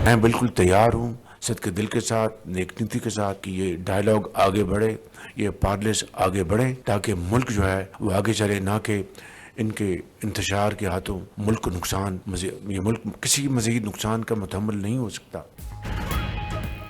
मैं बिल्कुल तैयार हूँ सदके दिल के साथ, नेक नीति के साथ कि ये डायलॉग आगे बढ़े, ये पार्लिस आगे बढ़े, ताकि मुल्क जो है वो आगे चले, ना कि इनके इंतशार के हाथों मुल्क को नुकसान, ये मुल्क किसी मजीद नुकसान का मुतहम्मिल नहीं हो सकता।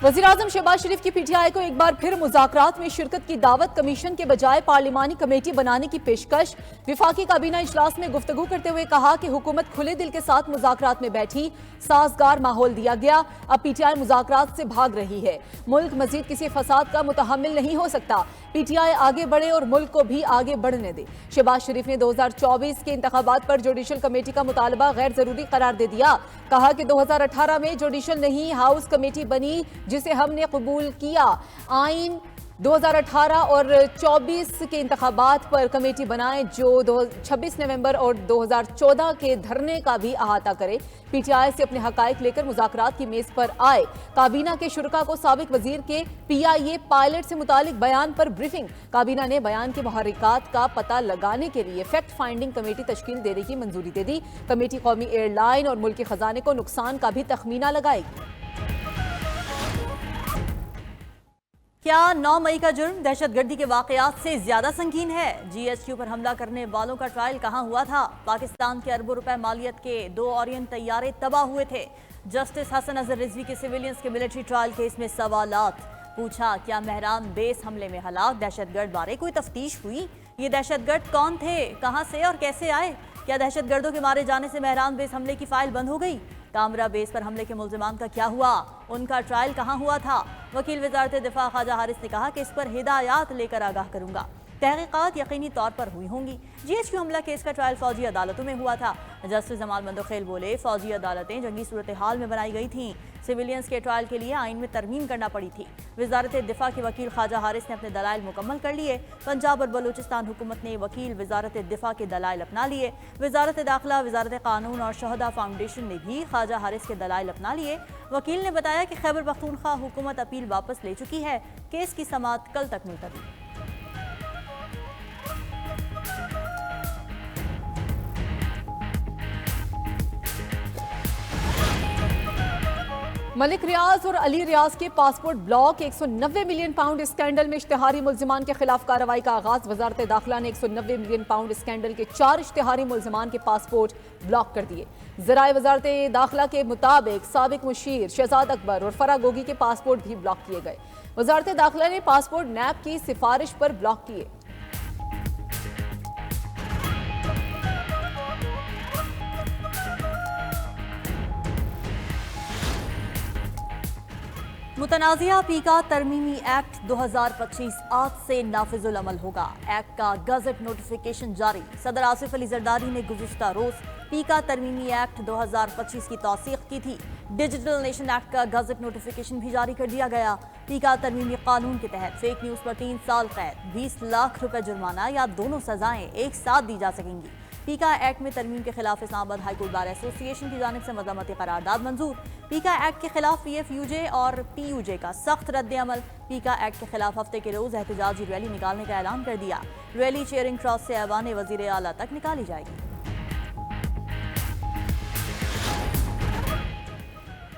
वज़ीर-ए-आज़म शहबाज शरीफ की पीटीआई को एक बार फिर मुज़ाकरात में शिरकत की दावत, कमीशन के बजाय पार्लिमानी कमेटी बनाने की पेशकश। विफाकी काबीना इजलास में गुफ्तगू करते हुए कहा कि हुकूमत खुले दिल के साथ मुज़ाकरात में बैठी, साजगार माहौल दिया गया, अब पीटीआई मुज़ाकरात से भाग रही है। मुल्क मजीद किसी फसाद का मुतहम्मिल नहीं हो सकता। पीटीआई आगे बढ़े और मुल्क को भी आगे बढ़ने दे। शहबाज शरीफ ने 2024 के इंतखाबात पर जुडिशल कमेटी का मुतालबा गैर जरूरी करार दे दिया। कहा कि 2018 में जुडिशल नहीं, हाउस कमेटी बनी जिसे हमने कबूल किया। आइन 2018 और 24 के इंतखाबात पर कमेटी बनाए जो 26 नवंबर और 2014 के धरने का भी अहाता करे। पीटीआई से अपने हकायक लेकर मुज़ाकरात की मेज पर आए। काबीना के शुरका को साबिक वजीर के पीआईए पायलट से मुतालिक बयान पर ब्रीफिंग। काबीना ने बयान के मुहर्रिकात का पता लगाने के लिए फैक्ट फाइंडिंग कमेटी तश्कील देने की मंजूरी दे दी। कमेटी कौमी एयरलाइन और मुल्की खजाने को नुकसान का भी तखमीना लगाएगी। क्या 9 मई का जुर्म दहशतगर्दी के वाकयात से ज्यादा संगीन है? जीएचक्यू पर हमला करने वालों का ट्रायल कहां हुआ था? पाकिस्तान के अरबों रुपए मालियत के 2 ओरियन तैयारे तबाह हुए थे। जस्टिस हसन अजहर रिजवी के सिविलियंस के मिलिट्री ट्रायल केस में सवालात। पूछा, क्या मेहरान बेस हमले में हलाक दहशतगर्द बारे कोई तफ्तीश हुई? ये दहशतगर्द कौन थे, कहां से और कैसे आए? क्या दहशतगर्दों के मारे जाने से मेहरान बेस हमले की फाइल बंद हो गई? कामरा बेस पर हमले के मुल्जिमान का क्या हुआ? उनका ट्रायल कहां हुआ था? वकील वजारत दिफा ख्वाजा हारिस ने कहा कि इस पर हिदायत लेकर आगाह करूंगा। तहकीकात यकीनी तौर पर हुई होंगी। जीएचक्यू हमला केस का ट्रायल फौजी अदालतों में हुआ था। जस्टिस जमाल मंदोखेल बोले, फौजी अदालतें जंगी सूरत हाल में बनाई गई थीं। सिविलियंस के ट्रायल के लिए आइन में तरमीम करना पड़ी थी। वजारत दिफा के वकील ख्वाजा हारिस ने अपने दलाइल मुकम्मल कर लिए। पंजाब और बलूचिस्तान हुकूमत ने वकील वजारत दिफा के दलाइल अपना लिए। वजारत दाखिला, वजारत कानून और शहदा फाउंडेशन ने भी ख्वाजा हारिस के दलाइल अपना लिए। वकील ने बताया कि खैबर पख्तूनख्वा हुकूमत अपील वापस ले चुकी है। केस की समाअत कल तक मुलतवी। मलिक रियाज और अली रियाज के passport block. 190 million pound scandal में इश्तिहारी मुल्जिमान के खिलाफ कार्रवाई का आगाज। वजारत दाखिला ने 190 मिलियन पाउंड स्कैंडल के 4 इश्तिहारी मुल्जिमान के पासपोर्ट ब्लॉक कर दिए। ज़राए वजारत दाखिला के मुताबिक साबिक मुशीर शहजाद अकबर और फरा गोगी के पासपोर्ट भी ब्लॉक किए गए। वजारत दाखिला ने पासपोर्ट नैब की सिफारिश पर ब्लॉक किए। मुतनाज़िया पीका तरमीमी एक्ट 2025 आज से नाफिजुल अमल होगा। एक्ट का गजट नोटिफिकेशन जारी। सदर आसिफ अली जरदारी ने गुज़िश्ता रोज पीका तरमीमी एक्ट 2025 की तौसीक़ की थी। डिजिटल नेशन एक्ट का गजट नोटिफिकेशन भी जारी कर दिया गया। पीका तरमीमी कानून के तहत फेक न्यूज़ पर 3 साल कैद, 20 लाख रुपए जुर्माना या दोनों सजाएं एक साथ दी जा सकेंगी। पीका एक्ट में तरमीम के खिलाफ इस्लामाबाद हाईकोर्ट बार एसोसिएशन की जानिब से मज़म्मती करारदाद मंजूर। पीका एक्ट के खिलाफ पीएफयूजे और पीयूजे का सख्त रद्द अमल। पीका एक्ट के खिलाफ हफ्ते के रोज एहतजाजी रैली निकालने का ऐलान कर दिया। रैली चेयरिंग क्रॉस से ऐवान वजीर आला तक निकाली जाएगी।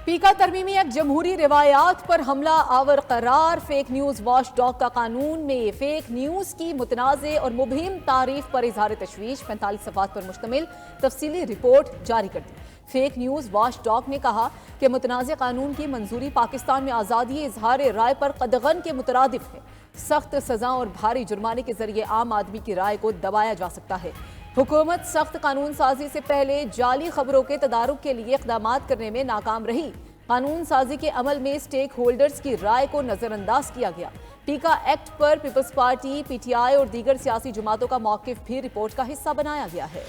पीका तरमीमी एक्ट जमहूरी रिवायात पर हमला आवर करार। फेक न्यूज़ वॉच डॉग का कानून में फेक न्यूज़ की मुतनाज़े और मुबहिम तारीफ पर इजहार तशवीश। 45 सफ़ात पर मुश्तमिल तफसीली रिपोर्ट जारी कर दी। फेक न्यूज़ वॉच डॉग ने कहा कि मुतनाज़े कानून की मंजूरी पाकिस्तान में आज़ादी इजहार राय पर कदगन के मुतरादिफ है। सख्त सजा और भारी जुर्माने के जरिए आम आदमी की राय को दबाया जा सकता है। हुकूमत सख्त कानून साजी से पहले जाली खबरों के तदारुक के लिए इक़दाम करने में नाकाम रही। कानून साजी के अमल में स्टेक होल्डर्स की राय को नजरअंदाज किया गया। पीका एक्ट पर पीपल्स पार्टी, पीटीआई और दीगर सियासी जमातों का मौक़िफ़ भी रिपोर्ट का हिस्सा बनाया गया है।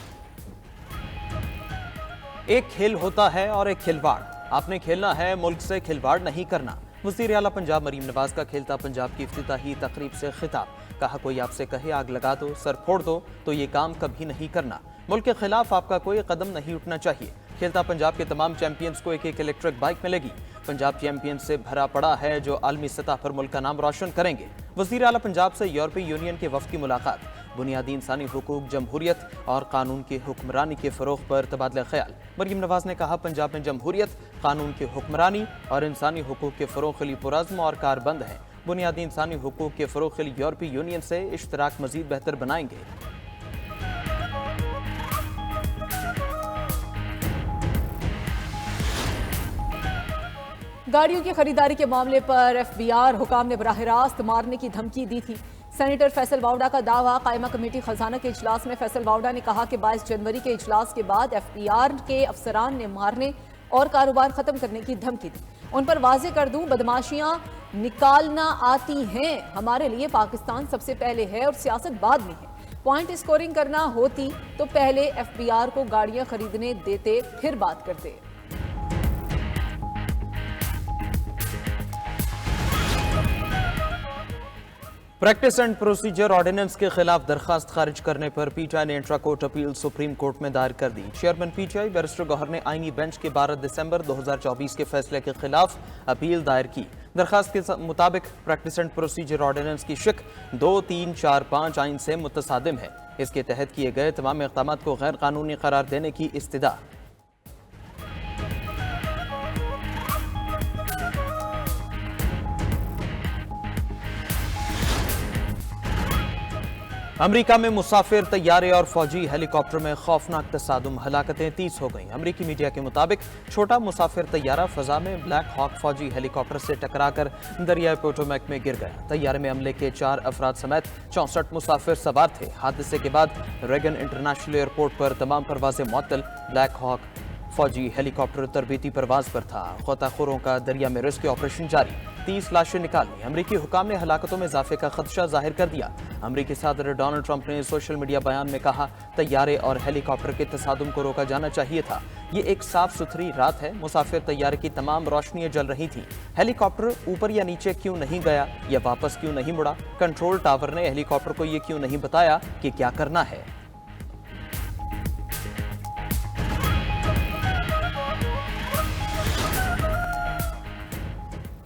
एक खेल होता है और एक खिलवाड़। आपने खेलना है, मुल्क से खिलवाड़ नहीं करना। वज़ीर आला पंजाब मरीम नवाज का खेलता पंजाब की इफ्तिताही तकरीब से खिताब। कहा, कोई आपसे कहे आग लगा दो, सर फोड़ दो, तो ये काम कभी नहीं करना। मुल्क के खिलाफ आपका कोई कदम नहीं उठना चाहिए। खेलता पंजाब के तमाम चैंपियंस को एक इलेक्ट्रिक बाइक मिलेगी। पंजाब चैंपियन से भरा पड़ा है जो आलमी सतह पर मुल्क का नाम रोशन करेंगे। वज़ीर आला पंजाब से यूरोपीय यूनियन के वफ़द की मुलाकात। बुनियादी इंसानी हुकूक, जमहूरियत और कानून की हुक्मरानी के फ़रोग़ पर तबादला ख्याल। मरीम नवाज ने कहा, पंजाब में जमहूरियत, कानून की हुक्मरानी और इंसानी हुकूक के फ़रोग़ के लिए पुरज़्म और कारबंद है। बुनियादी इंसानी हुकूक के फ़रोग़ के लिए यूरोपीय यूनियन से इश्तराक मज़ीद बेहतर बनाएंगे। गाड़ियों की खरीदारी के मामले पर एफबीआर हुकाम ने बराह रास्त मारने की धमकी दी थी। सेनेटर फैसल वाउडा का दावा, कायमा कमेटी खजाना के इजलास में फैसल वाउडा ने कहा कि 22 जनवरी के इजलास के बाद एफबीआर के अफसरान ने मारने और कारोबार खत्म करने की धमकी दी। उन पर वाजे कर दूं, बदमाशियां निकालना आती हैं, हमारे लिए पाकिस्तान सबसे पहले है और सियासत बाद में है। पॉइंट स्कोरिंग करना होती तो पहले एफबीआर को गाड़ियां खरीदने देते, फिर बात करते। प्रैक्टिस एंड प्रोसीजर ऑर्डिनेंस के खिलाफ दरखास्त खारिज करने पर पीटीआई ने intra court appeal supreme court में दायर कर दी। चेयरमैन पीटीआई बैरिस्टर गौहर ने आईनी बेंच के 12 दिसंबर 2024 के फैसले के खिलाफ अपील दायर की। दरखास्त के मुताबिक प्रैक्टिस एंड प्रोसीजर ऑर्डिनेंस की शिक 2, 3, 4, 5 आइन से मुतसादिम है। इसके तहत किए गए तमाम इक़दाम को गैर कानूनी करार देने की इस्तिदा। अमरीका में मुसाफिर तैयारे और फौजी हेलीकॉप्टर में खौफनाक तसादुम, हलाकतें 30 हो गईं। अमरीकी मीडिया के मुताबिक छोटा मुसाफिर तैयारा फजा में ब्लैक हॉक फौजी हेलीकॉप्टर से टकराकर दरियाए पोटोमैक में गिर गया। तैयारे में अमले के 4 अफराद समेत 64 मुसाफिर सवार थे। हादसे के बाद रेगन इंटरनेशनल एयरपोर्ट पर तमाम परवाजें मुअत्तल। ब्लैक हॉक फौजी हेलीकॉप्टर तरबीती परवाज पर था। गोताखोरों का दरिया में रेस्क्यू ऑपरेशन जारी। 30 लाशें निकाली। अमरीकी हुकाम ने हलाकतों में इजाफे का खदशा जाहिर कर दिया। अमरीकी सदर डोनाल्ड ट्रंप ने सोशल मीडिया बयान में कहा, तैयारे और हेलीकॉप्टर के तसादुम को रोका जाना चाहिए था। ये एक साफ सुथरी रात है। मुसाफिर तैयारे की तमाम रोशनियां जल रही थी। हेलीकॉप्टर ऊपर या नीचे क्यों नहीं गया या वापस क्यों नहीं मुड़ा? कंट्रोल टावर ने हेलीकॉप्टर को ये क्यों नहीं बताया कि क्या करना है?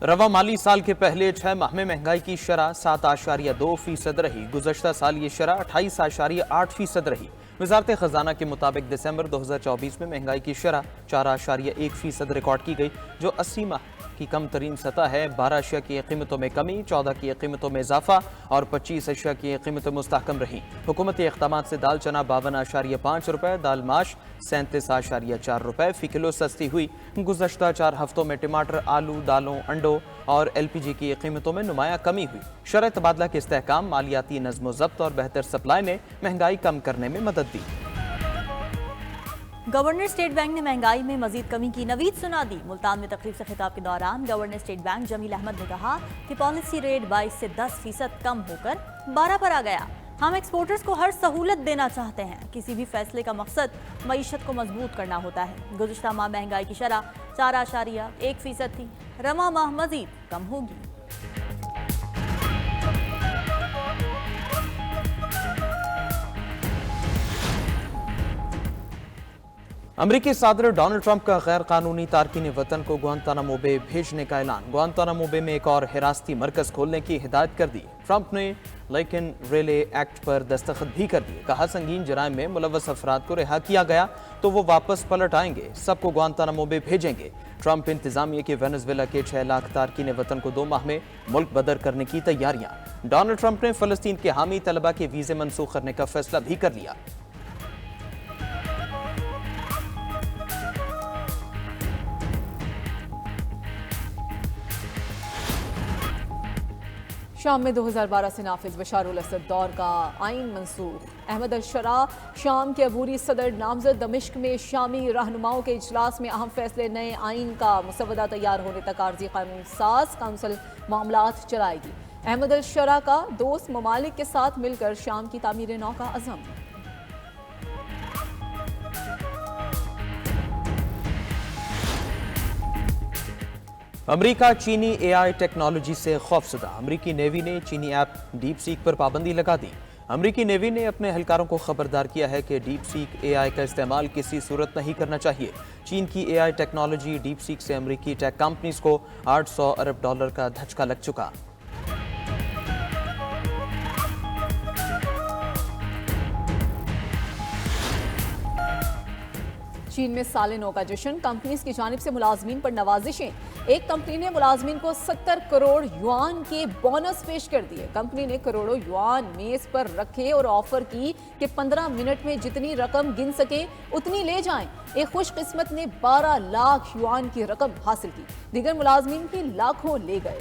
रवा माली साल के पहले 6 माह में महंगाई की शरह 7.2% रही। गुज़श्ता साल ये शरह 28.8% रही। वजारत खजाना के मुताबिक दिसंबर 2024 में महंगाई की शरह 4.1% रिकॉर्ड की गई, जो 80 माह की कम तरीन सतह है। 12 अशिया की कीमतों में कमी, 14 की कीमतों में इजाफा और 25 अशिया की कीमतें मुस्तहकम रही। हुकूमती इक़दामात से दाल चना 52.5 रुपये, दाल माश 37.4 रुपये फी किलो सस्ती हुई। गुज़श्ता 4 हफ्तों में टमाटर, आलू, दालों, अंडों और LPG की कीमतों में नुमाया कमी हुई। शरह तबादला के इस्तेहकाम, मालियाती नज़्म ज़ब्त और बेहतर सप्लाई ने महंगाई कम करने में मदद दी। गवर्नर स्टेट बैंक ने महंगाई में मजीद कमी की नवीद सुना दी। मुल्तान में तकरीब से खिताब के दौरान governor state bank Jameel Ahmed ने कहा कि पॉलिसी रेट 22 से 10% कम होकर 12 पर आ गया। हम एक्सपोर्टर्स को हर सहूलत देना चाहते हैं। किसी भी फैसले का मकसद मईशत को मजबूत करना होता है। गुज़श्ता माह महंगाई की शरह 4.1% थी। रवा माह मजीद कम होगी। अमरीकी सदर डोनाल्ड ट्रंप का गैर कानूनी तारकीन वतन को गुआंतानामो बे भेजने का ऐलान। गुआंतानामो बे में एक और हिरासती मरकज खोलने की हिदायत कर दी। ट्रंप ने लेकिन रेले एक्ट पर दस्तखत भी कर दिए। कहा, संगीन जराइम में मुलव्वस अफराद को रिहा किया गया तो वो वापस पलट आएंगे, सबको गुआंतानामो बे भेजेंगे। ट्रंप इंतजामिया के वेनेजुएला के 6 लाख तारकीन वतन को 2 माह में मुल्क बदर करने की तैयारियां। डोनाल्ड ट्रंप ने फलस्तीन के हामी तलबा के वीजे मनसूख करने का फैसला भी कर लिया। शाम में 2012 से नाफिज बशारुल असद दौर का आइन मंसूख। अहमद अल-शरा शाम के अबूरी सदर नामजद दमिश्क में शामी रहनुमाओं के इजलास में अहम फैसले नए आइन का मसवदा तैयार होने तक आर्जी कानून साज काउंसिल मामलात चलाएगी। अहमद अल-शरा का दोस्त ममालिक के साथ मिलकर शाम की तामीर नौ का अज़म। अमेरिका चीनी AI टेक्नोलॉजी से खौफजदा। अमेरिकी नेवी ने चीनी ऐप डीप सीक पर पाबंदी लगा दी। अमेरिकी नेवी ने अपने एहलकारों को खबरदार किया है कि डीप सीक AI का इस्तेमाल किसी सूरत नहीं करना चाहिए। चीन की AI टेक्नोलॉजी डीप सीक से अमेरिकी टेक कंपनीज को $800 अरब का धचका लग चुका। चीन में साले 9 का जश्न, कंपनीज की जानिब से मुलाजमीन पर नवाजिशें। एक कंपनी ने मुलाजमीन को 70 करोड़ युआन के बोनस पेश कर दिए। कंपनी ने करोड़ों युआन मेज पर रखे और ऑफर की कि 15 मिनट में जितनी रकम गिन सके उतनी ले जाएं। एक खुशकिस्मत ने 12 लाख युआन की रकम हासिल की, दीगर मुलाजमीन की लाखों ले गए।